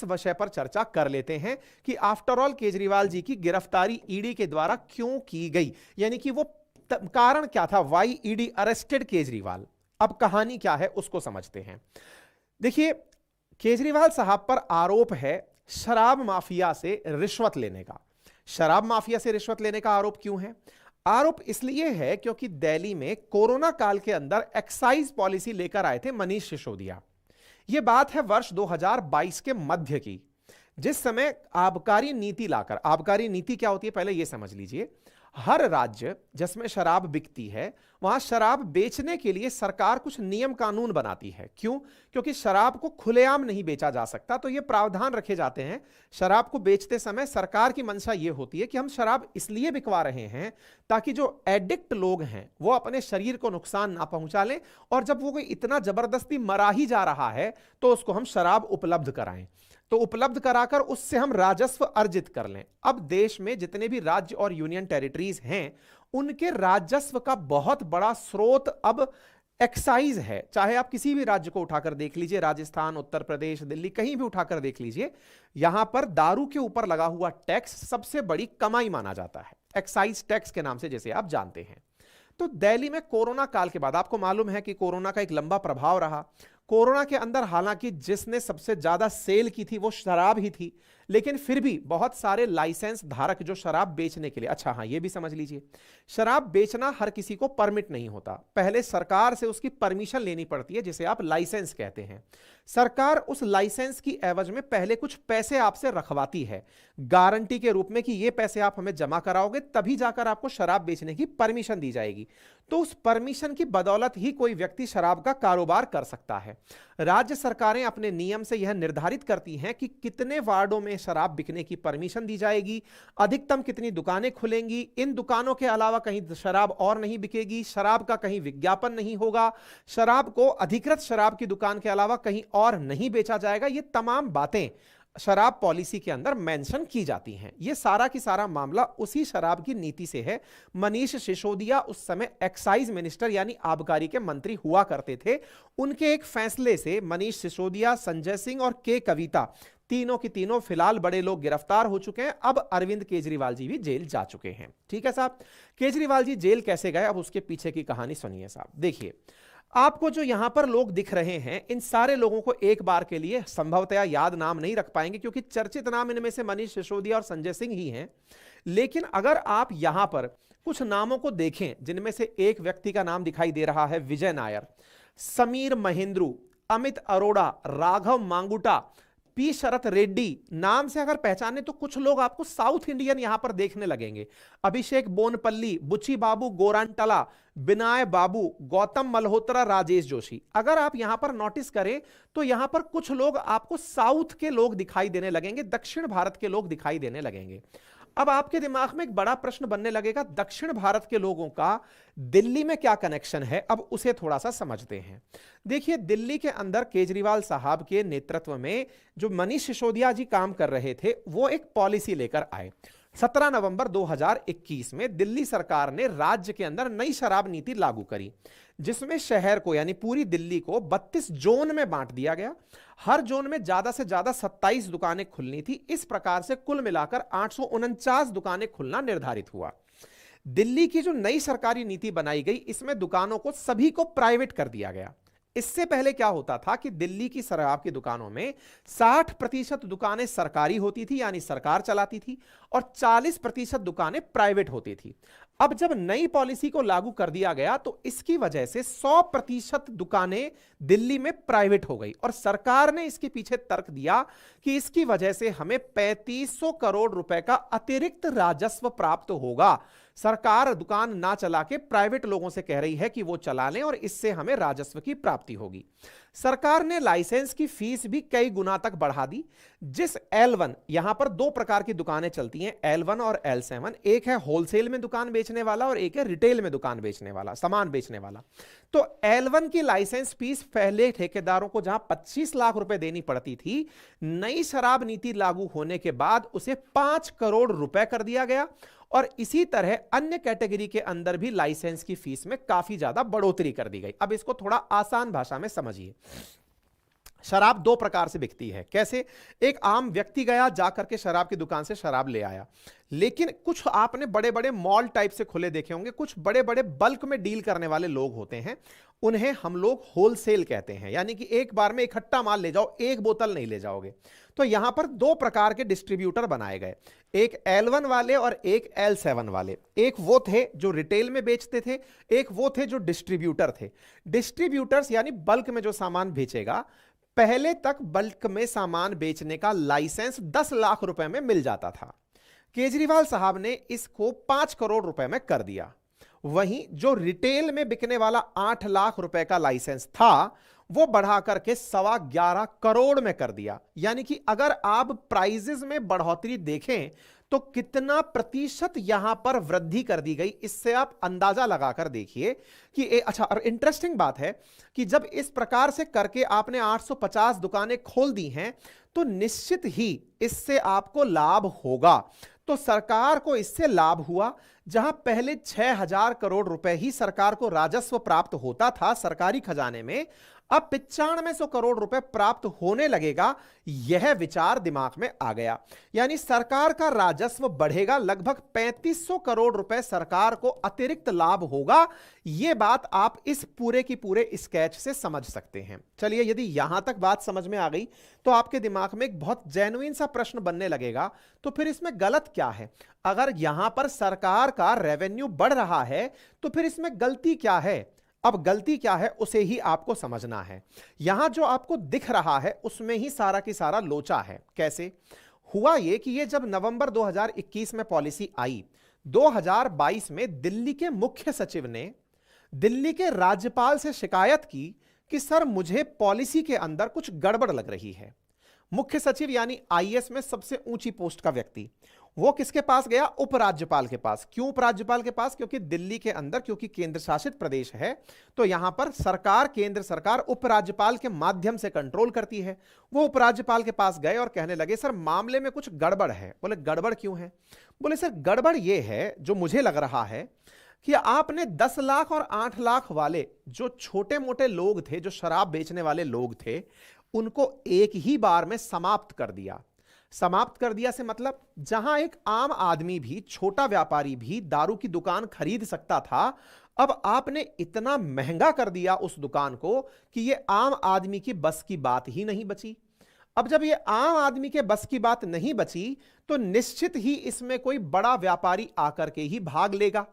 विषय पर चर्चा कर लेते हैं कि आफ्टर ऑल केजरीवाल जी की गिरफ्तारी ईडी के द्वारा क्यों की गई, यानी कि वो कारण क्या था, वाई ईडी अरेस्टेड केजरीवाल। अब कहानी क्या है उसको समझते हैं। देखिए, केजरीवाल साहब पर आरोप है शराब माफिया से रिश्वत लेने का। शराब माफिया से रिश्वत लेने का आरोप क्यों है? आरोप इसलिए है क्योंकि दिल्ली में कोरोना काल के अंदर एक्साइज पॉलिसी लेकर आए थे मनीष सिसोदिया। यह बात है वर्ष 2022 के मध्य की, जिस समय आबकारी नीति लाकर, आबकारी नीति क्या होती है पहले यह समझ लीजिए। हर राज्य जिसमें शराब बिकती है वहां शराब बेचने के लिए सरकार कुछ नियम कानून बनाती है। क्यों? क्योंकि शराब को खुलेआम नहीं बेचा जा सकता, तो ये प्रावधान रखे जाते हैं। शराब को बेचते समय सरकार की मंशा ये होती है कि हम शराब इसलिए बिकवा रहे हैं ताकि जो एडिक्ट लोग हैं वो अपने शरीर को नुकसान ना पहुंचा लें, और जब वो कोई इतना जबरदस्ती मरा ही जा रहा है तो उसको हम शराब उपलब्ध कराएं, तो उपलब्ध कराकर उससे हम राजस्व अर्जित कर लें। अब देश में जितने भी राज्य और यूनियन टेरिटरीज हैं उनके राजस्व का बहुत बड़ा स्रोत अब एक्साइज है। चाहे आप किसी भी राज्य को उठाकर देख लीजिए, राजस्थान, उत्तर प्रदेश, दिल्ली, कहीं भी उठाकर देख लीजिए, यहां पर दारू के ऊपर लगा हुआ टैक्स सबसे बड़ी कमाई माना जाता है, एक्साइज टैक्स के नाम से, जैसे आप जानते हैं। तो दिल्ली में कोरोना काल के बाद आपको मालूम है कि कोरोना का एक लंबा प्रभाव रहा। कोरोना के अंदर हालांकि जिसने सबसे ज्यादा सेल की थी वो शराब ही थी, लेकिन फिर भी बहुत सारे लाइसेंस धारक जो शराब बेचने के लिए, अच्छा हाँ ये भी समझ लीजिए, शराब बेचना हर किसी को परमिट नहीं होता, पहले सरकार से उसकी परमिशन लेनी पड़ती है, जिसे आप लाइसेंस कहते हैं। सरकार उस लाइसेंस की एवज में पहले कुछ पैसे आपसे रखवाती है गारंटी के रूप में कि ये पैसे आप हमें जमा कराओगे तभी जाकर आपको शराब बेचने की परमिशन दी जाएगी। तो उस परमिशन की बदौलत ही कोई व्यक्ति शराब का कारोबार कर सकता है। राज्य सरकारें अपने नियम से यह निर्धारित करती हैं कि कितने वार्डों में शराब बिकने की परमिशन दी जाएगी, अधिकतम कितनी दुकानें खुलेंगी, इन दुकानों के अलावा कहीं शराब और नहीं बिकेगी, शराब का कहीं विज्ञापन नहीं होगा, शराब को अधिकृत शराब की दुकान के अलावा कहीं और नहीं बेचा जाएगा। ये तमाम बातें शराब पॉलिसी के अंदर मेंशन की जाती हैं। यह सारा की सारा मामला उसी शराब की नीति से है। मनीष सिसोदिया उस समय एक्साइज मिनिस्टर यानी आबकारी के मंत्री हुआ करते थे। उनके एक फैसले से मनीष सिसोदिया, संजय सिंह और के कविता, तीनों की तीनों फिलहाल बड़े लोग गिरफ्तार हो चुके हैं। अब अरविंद केजरीवाल जी भी जेल जा चुके हैं। ठीक है साहब, केजरीवाल जी जेल कैसे गए, अब उसके पीछे की कहानी सुनिए साहब। देखिए, आपको जो यहां पर लोग दिख रहे हैं, इन सारे लोगों को एक बार के लिए संभवतया याद नाम नहीं रख पाएंगे क्योंकि चर्चित नाम इनमें से मनीष सिसोदिया और संजय सिंह ही हैं। लेकिन अगर आप यहां पर कुछ नामों को देखें, जिनमें से एक व्यक्ति का नाम दिखाई दे रहा है विजय नायर, समीर महेंद्रू, अमित अरोड़ा, राघव मांगुटा, पी शरत रेड्डी, नाम से अगर पहचाने तो कुछ लोग आपको साउथ इंडियन यहां पर देखने लगेंगे। अभिषेक बोनपल्ली, बुची बाबू गोरांटला, बिनाय बाबू, गौतम मल्होत्रा, राजेश जोशी। अगर आप यहां पर नोटिस करें तो यहां पर कुछ लोग आपको साउथ के लोग दिखाई देने लगेंगे, दक्षिण भारत के लोग दिखाई देने लगेंगे। अब आपके दिमाग में एक बड़ा प्रश्न बनने लगेगा, दक्षिण भारत के लोगों का दिल्ली में क्या कनेक्शन है? अब उसे थोड़ा सा समझते हैं। देखिए, दिल्ली के अंदर केजरीवाल साहब के नेतृत्व में जो मनीष सिसोदिया जी काम कर रहे थे वो एक पॉलिसी लेकर आए। 17 नवंबर 2021 में दिल्ली सरकार ने राज्य के अंदर नई शराब नीति लागू करी, जिसमें शहर को यानी पूरी दिल्ली को 32 जोन में बांट दिया गया। हर जोन में ज्यादा से ज्यादा 27 दुकानें खुलनी थी। इस प्रकार से कुल मिलाकर 849 दुकानें खुलना निर्धारित हुआ। दिल्ली की जो नई सरकारी नीति बनाई गई, इसमें दुकानों को सभी को प्राइवेट कर दिया गया। इससे पहले क्या होता था कि दिल्ली की शराब की दुकानों में 60% दुकानें सरकारी होती थी यानी सरकार चलाती थी और 40% दुकानें प्राइवेट होती थी। अब जब नई पॉलिसी को लागू कर दिया गया तो इसकी वजह से 100% दुकानें दिल्ली में प्राइवेट हो गई और सरकार ने इसके पीछे तर्क दिया कि इसकी वजह से हमें 3500 करोड़ रुपए का अतिरिक्त राजस्व प्राप्त होगा। सरकार दुकान ना चला के प्राइवेट लोगों से कह रही है कि वो चला लें और इससे हमें राजस्व की प्राप्ति होगी। सरकार ने लाइसेंस की फीस भी कई गुना तक बढ़ा दी। जिस L1, यहां पर दो प्रकार की दुकानें चलती हैं, L1 और L7। एक है होलसेल में दुकान बेचने वाला और एक है रिटेल में दुकान बेचने वाला, सामान बेचने वाला। तो L1 की लाइसेंस फीस पहले ठेकेदारों को जहां 25 लाख रुपए देनी पड़ती थी, नई शराब नीति लागू होने के बाद उसे 5 करोड़ रुपए कर दिया गया। और इसी तरह अन्य कैटेगरी के अंदर भी लाइसेंस की फीस में काफी ज्यादा बढ़ोतरी कर दी गई। अब इसको थोड़ा आसान भाषा में समझिए। शराब दो प्रकार से बिकती है। कैसे? एक आम व्यक्ति गया, जाकर के शराब की दुकान से शराब ले आया, लेकिन कुछ आपने बड़े बड़े मॉल टाइप से खुले देखे होंगे, कुछ बड़े बड़े बल्क में डील करने वाले लोग होते हैं, उन्हें हम लोग होलसेल कहते हैं, यानी कि एक बार में इकट्ठा माल ले जाओ, एक बोतल नहीं ले जाओगे। तो यहां पर दो प्रकार के डिस्ट्रीब्यूटर बनाए गए, एक L1 वाले और एक L7 वाले। एक वो थे जो रिटेल में बेचते थे, एक वो थे जो डिस्ट्रीब्यूटर थे। डिस्ट्रीब्यूटर्स यानी बल्क में जो सामान बेचेगा, पहले तक बल्क में सामान बेचने का लाइसेंस 10 लाख रुपए में मिल जाता था। केजरीवाल साहब ने इसको 5 करोड़ रुपए में कर दिया। वहीं जो रिटेल में बिकने वाला 8 लाख रुपए का लाइसेंस था, वो बढ़ा करके 11.25 करोड़ में कर दिया। यानी कि अगर आप प्राइजेस में बढ़ोतरी देखें तो कितना प्रतिशत यहां पर वृद्धि कर दी गई, इससे आप अंदाजा लगाकर देखिए कि अच्छा। और इंटरेस्टिंग बात है कि जब इस प्रकार से करके आपने 850 दुकानें खोल दी हैं, तो निश्चित ही इससे आपको लाभ होगा। तो सरकार को इससे लाभ हुआ। जहां पहले 6,000 करोड़ रुपए ही सरकार को राजस्व प्राप्त होता था सरकारी खजाने में, अब 9500 करोड़ रुपए प्राप्त होने लगेगा। यह विचार दिमाग में आ गया, यानी सरकार का राजस्व बढ़ेगा, लगभग 3500 करोड़ रुपए सरकार को अतिरिक्त लाभ होगा। यह बात आप इस पूरे की पूरे स्केच से समझ सकते हैं। चलिए, यदि यहां तक बात समझ में आ गई तो आपके दिमाग में एक बहुत जेन्युइन सा प्रश्न बनने लगेगा, तो फिर इसमें गलत क्या है? अगर यहां पर सरकार का रेवेन्यू बढ़ रहा है तो फिर इसमें गलती क्या है? अब गलती क्या है उसे ही आपको समझना है। यहां जो आपको दिख रहा है उसमें ही सारा की सारा लोचा है। कैसे हुआ ये कि ये जब नवंबर 2021 में पॉलिसी आई, 2022 में दिल्ली के मुख्य सचिव ने दिल्ली के राज्यपाल से शिकायत की कि सर, मुझे पॉलिसी के अंदर कुछ गड़बड़ लग रही है। मुख्य सचिव यानी आईएएस में सबसे ऊंची पोस्ट का व्यक्ति, वो किसके पास गया? उपराज्यपाल के पास। क्यों उपराज्यपाल के पास? क्योंकि दिल्ली के अंदर, क्योंकि केंद्र शासित प्रदेश है, तो यहां पर सरकार, केंद्र सरकार उपराज्यपाल के माध्यम से कंट्रोल करती है। वो उपराज्यपाल के पास गए और कहने लगे, सर मामले में कुछ गड़बड़ है। बोले गड़बड़ क्यों है? बोले सर गड़बड़ ये है, जो मुझे लग रहा है कि आपने 10 लाख और 8 लाख वाले जो छोटे मोटे लोग थे, जो शराब बेचने वाले लोग थे, उनको एक ही बार में समाप्त कर दिया। समाप्त कर दिया से मतलब, जहां एक आम आदमी भी, छोटा व्यापारी भी दारू की दुकान खरीद सकता था, अब आपने इतना महंगा कर दिया उस दुकान को कि यह आम आदमी की बस की बात ही नहीं बची। अब जब ये आम आदमी के बस की बात नहीं बची, तो निश्चित ही इसमें कोई बड़ा व्यापारी आकर के ही भाग लेगा।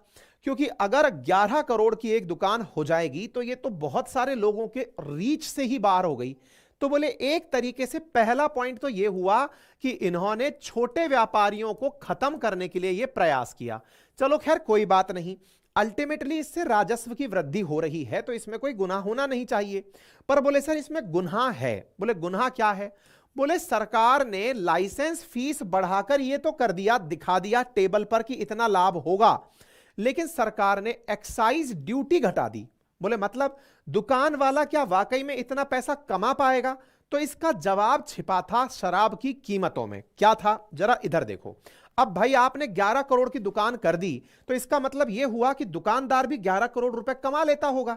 क्योंकि अगर 11 करोड़ की एक दुकान हो जाएगी तो ये तो बहुत सारे लोगों के रीच से ही बाहर हो गई। तो बोले एक तरीके से पहला पॉइंट तो यह हुआ कि इन्होंने छोटे व्यापारियों को खत्म करने के लिए यह प्रयास किया। चलो खैर कोई बात नहीं, अल्टीमेटली इससे राजस्व की वृद्धि हो रही है, तो इसमें कोई गुनाह होना नहीं चाहिए। पर बोले सर इसमें गुनाह है। बोले गुनाह क्या है? बोले सरकार ने लाइसेंस फीस बढ़ाकर यह तो कर दिया, दिखा दिया टेबल पर कि इतना लाभ होगा, लेकिन सरकार ने एक्साइज ड्यूटी घटा दी। बोले मतलब दुकान वाला क्या वाकई में इतना पैसा कमा पाएगा? तो इसका जवाब छिपा था शराब की कीमतों में। क्या था? जरा इधर देखो। अब भाई आपने 11 करोड़ की दुकान कर दी, तो इसका मतलब यह हुआ कि दुकानदार भी 11 करोड़ रुपए कमा लेता होगा।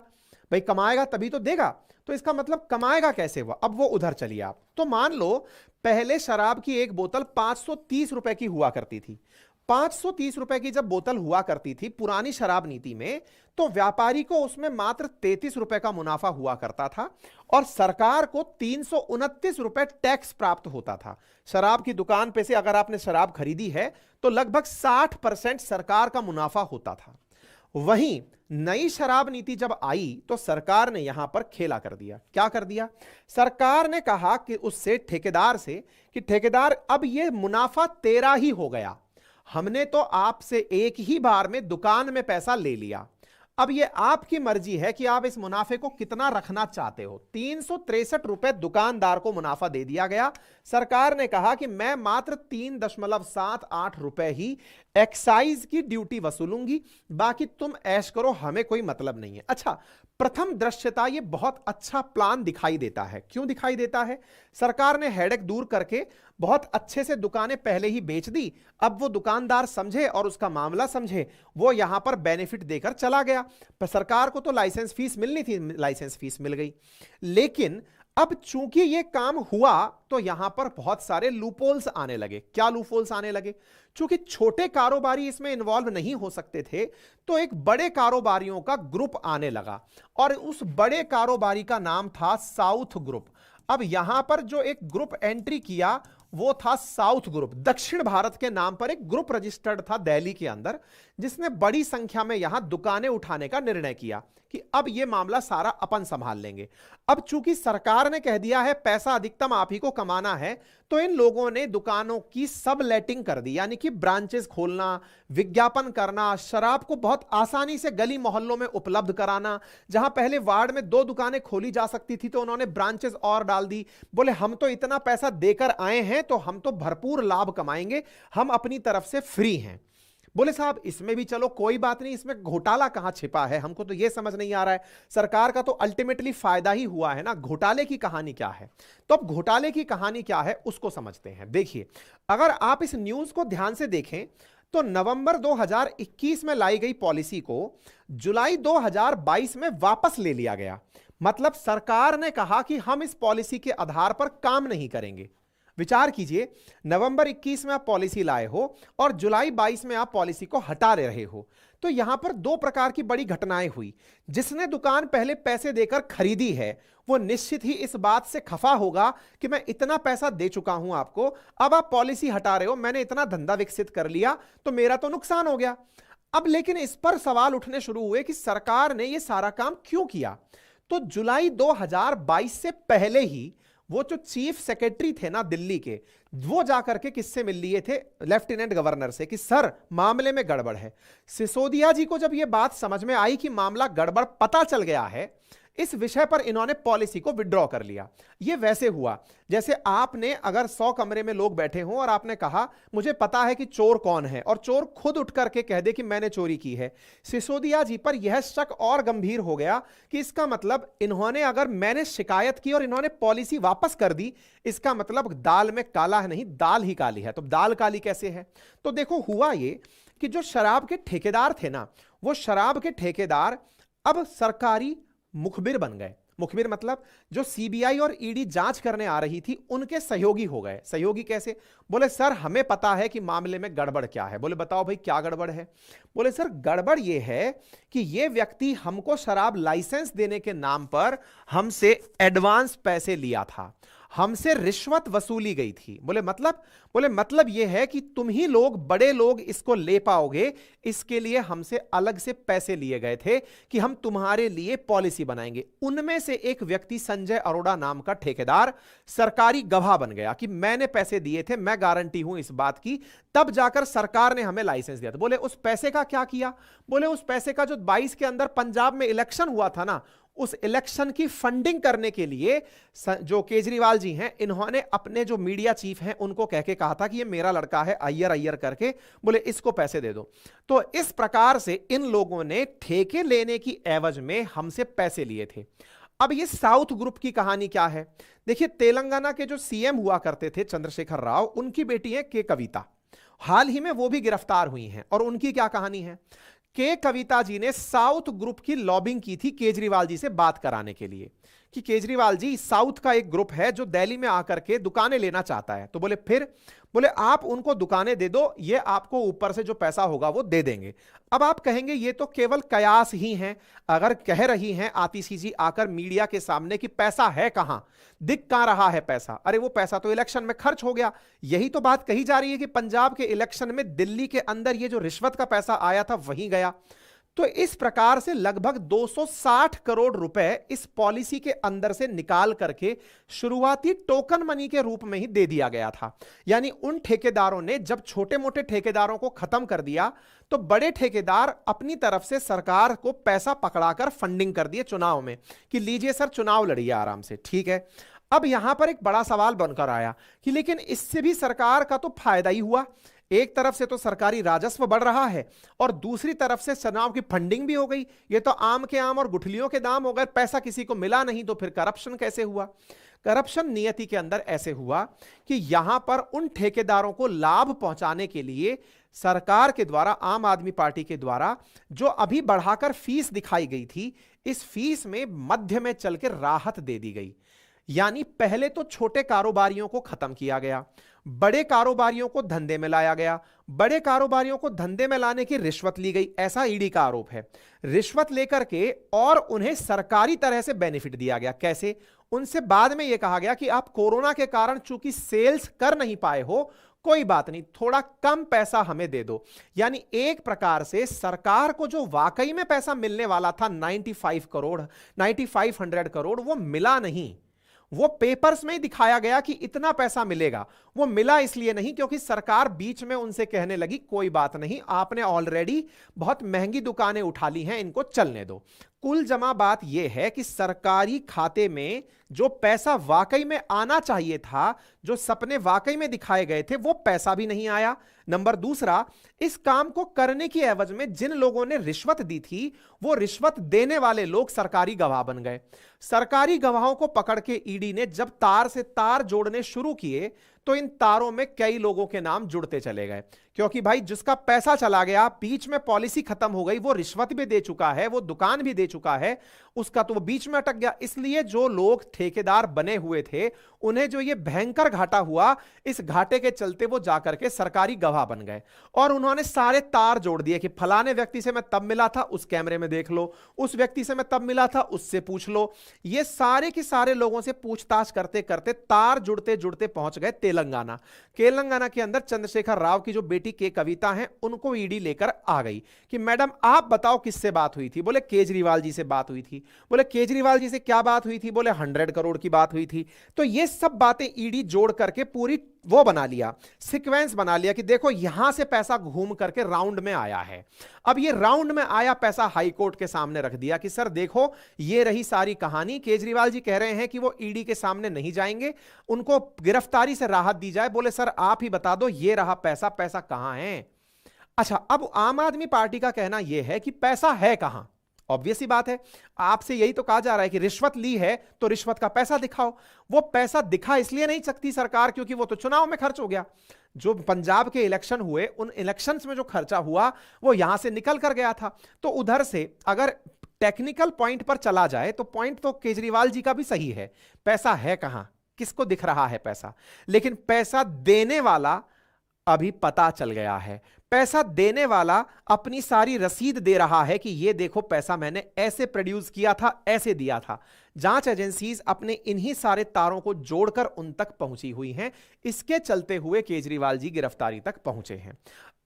भाई कमाएगा तभी तो देगा, तो इसका मतलब कमाएगा कैसे हुआ? अब वो उधर चलिए आप। तो मान लो पहले शराब की एक बोतल 530 रुपए की हुआ करती थी। 530 रुपए की जब बोतल हुआ करती थी पुरानी शराब नीति में, तो व्यापारी को उसमें मात्र 33 रुपए का मुनाफा हुआ करता था और सरकार को 329 रुपए टैक्स प्राप्त होता था। शराब की दुकान पे से अगर आपने शराब खरीदी है तो लगभग 60% सरकार का मुनाफा होता था। वहीं नई शराब नीति जब आई तो सरकार ने यहां पर खेला कर दिया। क्या कर दिया? सरकार ने कहा कि उससे ठेकेदार से कि ठेकेदार अब यह मुनाफा तेरा ही हो गया, हमने तो आपसे एक ही बार में दुकान में पैसा ले लिया, अब यह आपकी मर्जी है कि आप इस मुनाफे को कितना रखना चाहते हो। 363 रुपए दुकानदार को मुनाफा दे दिया गया। सरकार ने कहा कि मैं मात्र 3.78 रुपए ही एक्साइज की ड्यूटी वसूलूंगी, बाकी तुम ऐश करो, हमें कोई मतलब नहीं है। अच्छा, प्रथम दृश्यता ये बहुत अच्छा प्लान दिखाई देता है। क्यों दिखाई देता है? सरकार ने हेडेक दूर करके बहुत अच्छे से दुकानें पहले ही बेच दी। अब वो दुकानदार समझे और उसका मामला समझे, वो यहां पर बेनिफिट देकर चला गया। पर सरकार को तो लाइसेंस फीस मिलनी थी, लाइसेंस फीस मिल गई। लेकिन अब चूंकि ये काम हुआ तो यहां पर बहुत सारे लूपहोल्स आने लगे। क्या लूपहोल्स आने लगे? चूंकि छोटे कारोबारी इसमें इन्वॉल्व नहीं हो सकते थे, तो एक बड़े कारोबारियों का ग्रुप आने लगा और उस बड़े कारोबारी का नाम था साउथ ग्रुप। अब यहां पर जो एक ग्रुप एंट्री किया वो था साउथ ग्रुप। दक्षिण भारत के नाम पर एक ग्रुप रजिस्टर्ड था दिल्ली के अंदर, जिसने बड़ी संख्या में यहां दुकानें उठाने का निर्णय किया कि अब यह मामला सारा अपन संभाल लेंगे। अब चूंकि सरकार ने कह दिया है पैसा अधिकतम आप ही को कमाना है, तो इन लोगों ने दुकानों की सब लेटिंग कर दी, यानी कि ब्रांचेस खोलना, विज्ञापन करना, शराब को बहुत आसानी से गली मोहल्लों में उपलब्ध कराना। जहां पहले वार्ड में 2 दुकानें खोली जा सकती थी तो उन्होंने ब्रांचेस और डाल दी। बोले हम तो इतना पैसा देकर आए हैं तो हम तो भरपूर लाभ कमाएंगे, हम अपनी तरफ से फ्री हैं। बोले साहब इसमें भी चलो कोई बात नहीं, इसमें घोटाला कहां छिपा है, हमको तो यह समझ नहीं आ रहा है। सरकार का तो अल्टीमेटली फायदा ही हुआ है ना, घोटाले की कहानी क्या है? तो अब घोटाले की कहानी क्या है उसको समझते हैं। देखिए, अगर आप इस न्यूज को ध्यान से देखें तो नवंबर 2021 में लाई गई पॉलिसी को जुलाई 2022 में वापस ले लिया गया। मतलब सरकार ने कहा कि हम इस पॉलिसी के आधार पर काम नहीं करेंगे। विचार कीजिए, नवंबर 21 में आप पॉलिसी लाए हो और जुलाई 22 में आप पॉलिसी को हटा रहे हो। तो यहां पर 2 प्रकार की बड़ी घटनाएं हुई। जिसने दुकान पहले पैसे देकर खरीदी है वो निश्चित ही इस बात से खफा होगा कि मैं इतना पैसा दे चुका हूं आपको, अब आप पॉलिसी हटा रहे हो, मैंने इतना धंधा विकसित कर लिया तो मेरा तो नुकसान हो गया। अब लेकिन इस पर सवाल उठने शुरू हुए कि सरकार ने यह सारा काम क्यों किया। तो जुलाई 2022 से पहले ही वो जो चीफ सेक्रेटरी थे ना दिल्ली के, वो जाकर के किससे मिल लिए थे? लेफ्टिनेंट गवर्नर से, कि सर मामले में गड़बड़ है। सिसोदिया जी को जब ये बात समझ में आई कि मामला गड़बड़ पता चल गया है, इस विषय पर इन्होंने पॉलिसी को विड्रॉ कर लिया। यह वैसे हुआ जैसे आपने अगर 100 कमरे में लोग बैठे हों और आपने कहा मुझे पता है कि चोर कौन है, और चोर खुद उठ करके कह दे कि मैंने चोरी की है। सिसोदिया जी पर यह शक और गंभीर हो गया कि इसका मतलब इन्होंने, अगर मैंने शिकायत की और इन्होंने पॉलिसी वापस कर दी, इसका मतलब दाल में काला है नहीं, दाल ही काली है। तो दाल काली कैसे है? तो देखो, हुआ ये कि जो शराब के ठेकेदार थे ना, वो शराब के ठेकेदार अब सरकारी मुखबिर बन गए। मुखबिर मतलब जो सीबीआई और ईडी जांच करने आ रही थी उनके सहयोगी हो गए। सहयोगी कैसे? बोले सर हमें पता है कि मामले में गड़बड़ क्या है। बोले बताओ भाई क्या गड़बड़ है? बोले सर गड़बड़ यह है कि यह व्यक्ति हमको शराब लाइसेंस देने के नाम पर हमसे एडवांस पैसे लिया था, हमसे रिश्वत वसूली गई थी। बोले मतलब यह है कि तुम ही लोग, बड़े लोग इसको ले पाओगे, इसके लिए हमसे अलग से पैसे लिए गए थे कि हम तुम्हारे लिए पॉलिसी बनाएंगे। उनमें से एक व्यक्ति संजय अरोड़ा नाम का ठेकेदार सरकारी गवाह बन गया कि मैंने पैसे दिए थे, मैं गारंटी हूं इस बात की, तब जाकर सरकार ने हमें लाइसेंस दिया था। बोले उस पैसे का क्या किया? बोले उस पैसे का जो 22 के अंदर पंजाब में इलेक्शन हुआ था ना, उस इलेक्शन की फंडिंग करने के लिए जो केजरीवाल जी हैं, इन्होंने अपने जो मीडिया चीफ हैं उनको कह के कहा था कि ये मेरा लड़का है अय्यर करके, बोले इसको पैसे दे दो। तो इस प्रकार से इन लोगों ने ठेके लेने की एवज में हमसे पैसे लिए थे। अब ये साउथ ग्रुप की कहानी क्या है? देखिए, तेलंगाना के जो सीएम हुआ करते थे चंद्रशेखर राव, उनकी बेटी है के कविता, हाल ही में वो भी गिरफ्तार हुई हैं। और उनकी क्या कहानी है? के कविता जी ने साउथ ग्रुप की लॉबिंग की थी केजरीवाल जी से बात कराने के लिए कि केजरीवाल जी, साउथ का एक ग्रुप है जो दिल्ली में आकर के दुकानें लेना चाहता है। तो बोले फिर? बोले आप उनको दुकानें दे दो, ये आपको ऊपर से जो पैसा होगा वो दे देंगे। अब आप कहेंगे ये तो केवल कयास ही हैं। अगर कह रही हैं आतिशी जी आकर मीडिया के सामने कि पैसा है कहां, दिख कहां रहा है पैसा, अरे वो पैसा तो इलेक्शन में खर्च हो गया। यही तो बात कही जा रही है कि पंजाब के इलेक्शन में दिल्ली के अंदर ये जो रिश्वत का पैसा आया था वहीं गया। तो इस प्रकार से लगभग 260 करोड़ रुपए इस पॉलिसी के अंदर से निकाल करके शुरुआती टोकन मनी के रूप में ही दे दिया गया था। यानी उन ठेकेदारों ने जब छोटे मोटे ठेकेदारों को खत्म कर दिया, तो बड़े ठेकेदार अपनी तरफ से सरकार को पैसा पकड़ाकर फंडिंग कर दिए चुनाव में कि लीजिए सर चुनाव लड़िए आराम से। ठीक है, अब यहां पर एक बड़ा सवाल बनकर आया कि लेकिन इससे भी सरकार का तो फायदा ही हुआ। एक तरफ से तो सरकारी राजस्व बढ़ रहा है और दूसरी तरफ से चुनाव की फंडिंग भी हो गई। ये तो आम के आम और गुठलियों के दाम हो गए, पैसा किसी को मिला नहीं, तो फिर करप्शन कैसे हुआ? करप्शन नियति के अंदर ऐसे हुआ कि यहां पर उन ठेकेदारों को लाभ पहुंचाने के लिए सरकार के द्वारा, आम आदमी पार्टी के द्वारा जो अभी बढ़ाकर फीस दिखाई गई थी, इस फीस में मध्य में चल के राहत दे दी गई। यानी पहले तो छोटे कारोबारियों को खत्म किया गया, बड़े कारोबारियों को धंधे में लाया गया, बड़े कारोबारियों को धंधे में लाने की रिश्वत ली गई, ऐसा ईडी का आरोप है। रिश्वत लेकर के और उन्हें सरकारी तरह से बेनिफिट दिया गया। कैसे? उनसे बाद में यह कहा गया कि आप कोरोना के कारण चूंकि सेल्स कर नहीं पाए हो, कोई बात नहीं, थोड़ा कम पैसा हमें दे दो। यानी एक प्रकार से सरकार को जो वाकई में पैसा मिलने वाला था 9500 करोड़, वो मिला नहीं। वो पेपर्स में ही दिखाया गया कि इतना पैसा मिलेगा, वो मिला इसलिए नहीं क्योंकि सरकार बीच में उनसे कहने लगी कोई बात नहीं, आपने ऑलरेडी बहुत महंगी दुकानें उठा ली हैं, इनको चलने दो। कुल जमा बात यह है कि सरकारी खाते में जो पैसा वाकई में आना चाहिए था, जो सपने वाकई में दिखाए गए थे, वो पैसा भी नहीं आया। नंबर दूसरा, इस काम को करने की एवज में जिन लोगों ने रिश्वत दी थी, वो रिश्वत देने वाले लोग सरकारी गवाह बन गए। सरकारी गवाहों को पकड़ के ईडी ने जब तार से तार जोड़ने शुरू किए तो इन तारों में कई लोगों के नाम जुड़ते चले गए, क्योंकि भाई जिसका पैसा चला गया, बीच में पॉलिसी खत्म हो गई, वो रिश्वत भी दे चुका है, वो दुकान भी दे चुका है, उसका तो वो बीच में अटक गया। इसलिए जो लोग ठेकेदार बने हुए थे, उन्हें जो ये भयंकर घाटा हुआ, इस घाटे के चलते वो जाकर के सरकारी गवाह बन गए और उन्होंने सारे तार जोड़ दिए कि फलाने व्यक्ति से मैं तब मिला था, उस कैमरे में देख लो, उस व्यक्ति से मैं तब मिला था, उससे पूछ लो। ये सारे के सारे लोगों से पूछताछ करते करते तार जुड़ते जुड़ते पहुंच गए तेलंगाना। तेलंगाना के अंदर चंद्रशेखर राव की जो बेटी के कविता है, उनको ईडी लेकर आ गई कि मैडम आप बताओ किससे बात हुई थी। बोले केजरीवाल जी से बात हुई थी। बोले केजरीवाल जी से क्या बात हुई थी? बोले 100 करोड़ की बात हुई थी। तो ये सब बातें ईडी जोड़ करके पूरी वो बना लिया, सीक्वेंस बना लिया कि देखो यहां से पैसा घूम करके राउंड में आया है। अब ये राउंड में आया पैसा हाई कोर्ट के सामने रख दिया कि सर देखो ये रही सारी कहानी। केजरीवाल जी कह रहे हैं कि वो ईडी के सामने नहीं जाएंगे, उनको गिरफ्तारी से राहत दी जाए। बोले सर आप ही बता दो ये रहा पैसा, पैसा कहां है? अच्छा, अब आम आदमी पार्टी का कहना यह है कि पैसा है कहां। ऑब्वियस सी बात है, आपसे यही तो कहा जा रहा है कि रिश्वत ली है तो रिश्वत का पैसा दिखाओ। वो पैसा दिखा इसलिए नहीं सकती सरकार क्योंकि वो तो चुनाव में खर्च हो गया। जो पंजाब के इलेक्शन हुए, उन इलेक्शंस में जो खर्चा हुआ वो यहां से निकल कर गया था। तो उधर से अगर टेक्निकल पॉइंट पर चला जाए तो पॉइंट तो केजरीवाल जी का भी सही है, पैसा है कहां, किसको दिख रहा है पैसा। लेकिन पैसा देने वाला अभी पता चल गया है। पैसा देने वाला अपनी सारी रसीद दे रहा है कि ये देखो पैसा मैंने ऐसे प्रोड्यूस किया था, ऐसे दिया था। जांच एजेंसीज अपने इन्हीं सारे तारों को जोड़कर उन तक पहुंची हुई हैं। इसके चलते हुए केजरीवाल जी गिरफ्तारी तक पहुंचे हैं।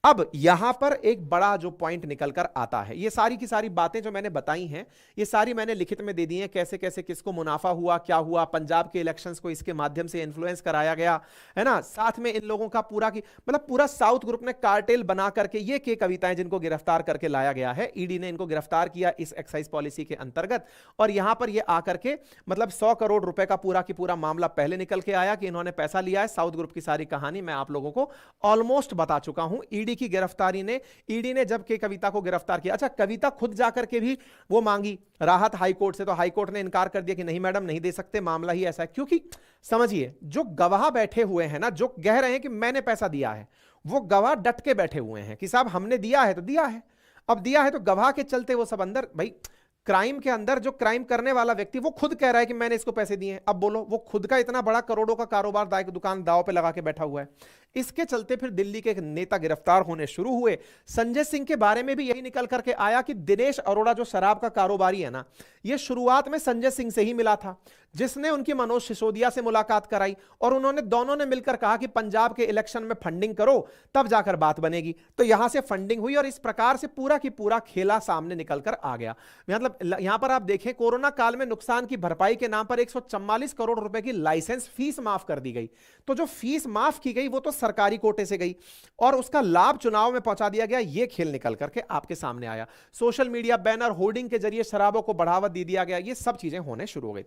अब यहां पर एक बड़ा जो पॉइंट निकल कर आता है, ये सारी की सारी बातें जो मैंने बताई हैं, ये सारी मैंने लिखित में दे दी हैं। कैसे कैसे किसको मुनाफा हुआ, क्या हुआ, पंजाब के इलेक्शंस को इसके माध्यम से इन्फ्लुएंस कराया गया है ना। साथ में इन लोगों का पूरा की मतलब पूरा साउथ ग्रुप ने कार्टेल बना करके ये के कविताएं जिनको गिरफ्तार करके लाया गया है, ईडी ने इनको गिरफ्तार किया इस एक्साइज पॉलिसी के अंतर्गत। और यहां पर ये आकर के मतलब 100 करोड़ रुपए का पूरा की पूरा मामला पहले निकल के आया कि इन्होंने पैसा लिया है। साउथ ग्रुप की सारी कहानी मैं आप लोगों को ऑलमोस्ट बता चुका हूं। ईडी की गिरफ्तारी ने, ईडी ने जब के कविता को गिरफ्तार किया, अच्छा कविता खुद जाकर के भी वो मांगी राहत हाई कोर्ट से, तो हाई कोर्ट ने इनकार कर दिया कि नहीं मैडम नहीं दे सकते, मामला ही ऐसा है। क्योंकि समझिए जो गवाह बैठे हुए हैं ना, जो कह रहे हैं कि मैंने पैसा दिया है, वो गवाह डट के बैठे हुए हैं कि साहब हमने दिया है तो दिया है। अब दिया है तो गवाह के चलते वो सब अंदर, भाई क्राइम के अंदर जो क्राइम करने वाला व्यक्ति वो खुद कह रहा है कि मैंने इसको पैसे दिए हैं। अब बोलो, वो खुद का इतना बड़ा करोड़ों का कारोबार दुकान दाव पे लगा के बैठा हुआ है। इसके चलते फिर दिल्ली के नेता गिरफ्तार होने शुरू हुए। संजय सिंह के बारे में भी यही निकल करके आया कि दिनेश अरोड़ा जो शराब का कारोबारी है ना, ये शुरुआत में संजय सिंह से ही मिला था, जिसने उनकी मनोज सिसोदिया से मुलाकात कराई और उन्होंने दोनों ने मिलकर कहा कि पंजाब के इलेक्शन में फंडिंग करो तब जाकर बात बनेगी। तो यहां से फंडिंग हुई और इस प्रकार से पूरा की पूरा खेला सामने निकल कर आ गया। मतलब यहां पर आप देखें, कोरोना काल में नुकसान की भरपाई के नाम पर 144 करोड़ रुपए की लाइसेंस फीस माफ कर दी गई। तो जो फीस माफ की गई वो तो सरकारी कोटे से गई और उसका लाभ चुनाव में पहुंचा दिया गया। ये खेल निकल करके आपके सामने आया। सोशल मीडिया बैनर होर्डिंग के जरिए शराबों को बढ़ावा दे दिया गया। ये सब चीजें होने शुरू हो गई।